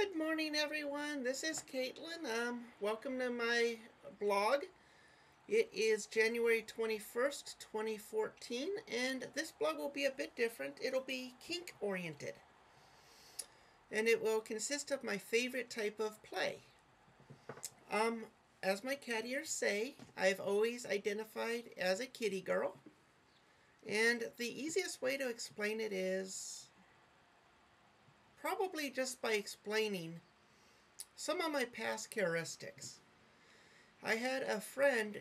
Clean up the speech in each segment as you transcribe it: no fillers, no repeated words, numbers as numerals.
Good morning, everyone. This is Caitlin. Welcome to my blog. It is January 21st, 2014, and this blog will be a bit different. It'll be kink oriented, and it will consist of my favorite type of play. As my cat ears say, I've always identified as a kitty girl, and the easiest way to explain it is probably just by explaining some of my past characteristics. I had a friend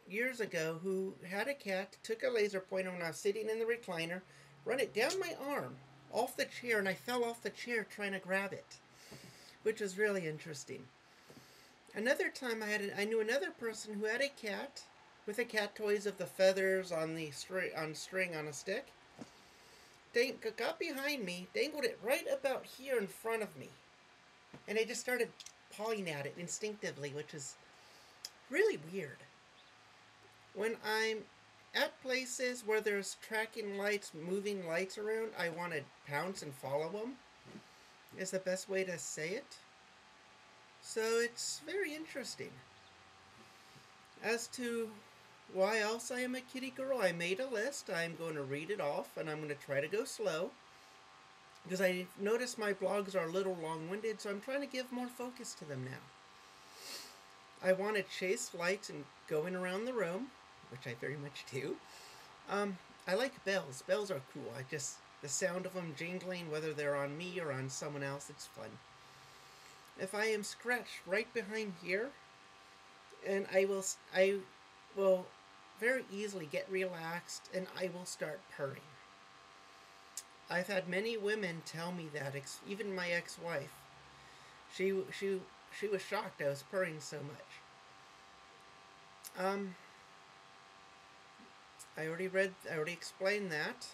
years ago who had a cat, took a laser pointer when I was sitting in the recliner, run it down my arm, off the chair, and I fell off the chair trying to grab it, which was really interesting. Another time I knew another person who had a cat with the cat toys of the feathers on the string on a stick. Got behind me, dangled it right about here in front of me, and I just started pawing at it instinctively, which is really weird. When I'm at places where there's tracking lights, moving lights around, I want to pounce and follow them, is the best way to say it. So it's very interesting. As to why else I am a kitty girl, I made a list. I'm going to read it off, and I'm going to try to go slow, because I notice my blogs are a little long-winded, so I'm trying to give more focus to them now. I want to chase lights and going around the room, which I very much do. I like bells. Bells are cool. The sound of them jingling, whether they're on me or on someone else, it's fun. If I am scratched right behind here, and I will very easily get relaxed, and I will start purring. I've had many women tell me that, even my ex-wife. She was shocked I was purring so much. I already explained that.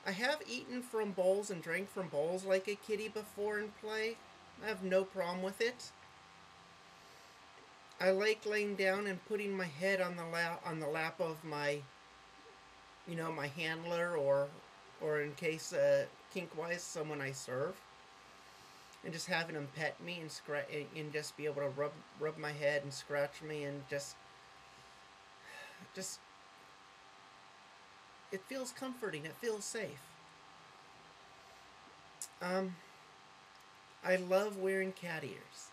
I have eaten from bowls and drank from bowls like a kitty before in play. I have no problem with it. I like laying down and putting my head on the lap of my, my handler, or in case kink-wise, someone I serve, and just having them pet me and just be able to rub my head and scratch me, and just it feels comforting. It feels safe. I love wearing cat ears.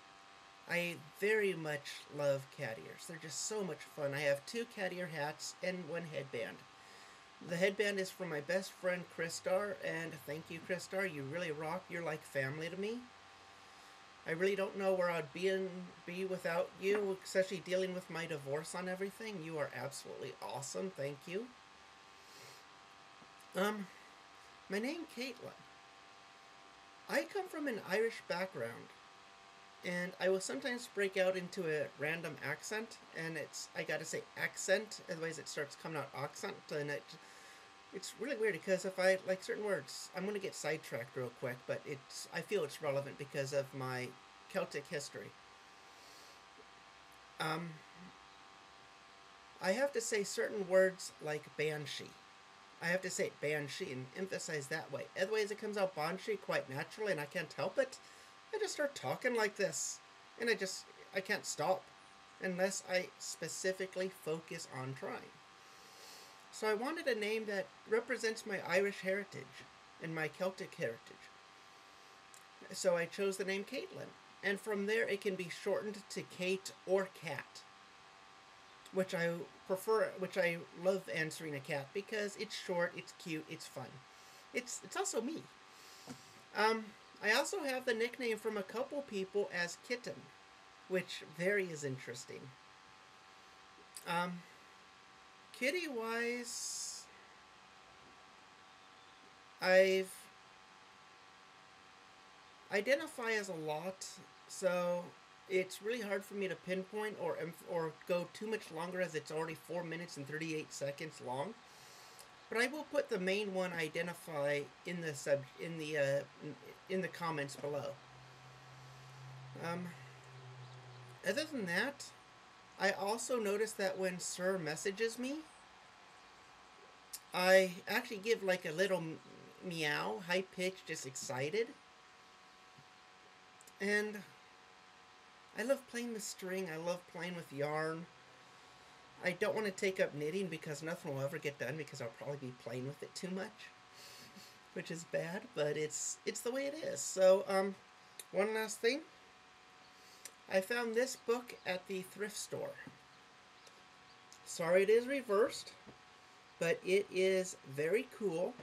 I very much love cat ears. They're just so much fun. I have 2 cat ear hats and 1 headband. The headband is from my best friend Kristar, and thank you, Kristar. You really rock. You're like family to me. I really don't know where I'd be without you, especially dealing with my divorce on everything. You are absolutely awesome. Thank you. My name Caitlin. I come from an Irish background, and I will sometimes break out into a random accent, and I gotta say accent, otherwise it starts coming out accent, and it's really weird, because if I like certain words, I'm gonna get sidetracked real quick, but I feel it's relevant because of my Celtic history. I have to say certain words like banshee. I have to say it banshee and emphasize that way. Otherwise it comes out banshee quite naturally, and I can't help it. I just start talking like this, and I can't stop unless I specifically focus on trying. So I wanted a name that represents my Irish heritage and my Celtic heritage. So I chose the name Caitlin, and from there it can be shortened to Kate or Cat, which I prefer, which I love answering a cat because it's short, it's cute, it's fun. It's also me. I also have the nickname from a couple people as Kitten, which is interesting. Kitty-wise, I've identify as a lot, so it's really hard for me to pinpoint or go too much longer, as it's already 4 minutes and 38 seconds long. But I will put the main one I identify in the comments below. Other than that, I also noticed that when Sir messages me, I actually give like a little meow, high pitched, just excited. And I love playing with string. I love playing with yarn. I don't want to take up knitting because nothing will ever get done because I'll probably be playing with it too much, which is bad, but it's the way it is. So, one last thing. I found this book at the thrift store. Sorry it is reversed, but it is very cool.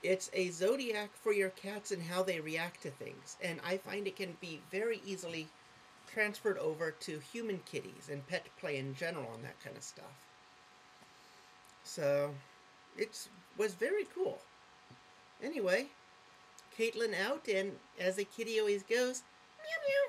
It's a zodiac for your cats and how they react to things. And I find it can be very easily transferred over to human kitties and pet play in general and that kind of stuff. So, it was very cool. Anyway, Caitlin out, and as the kitty always goes, meow meow.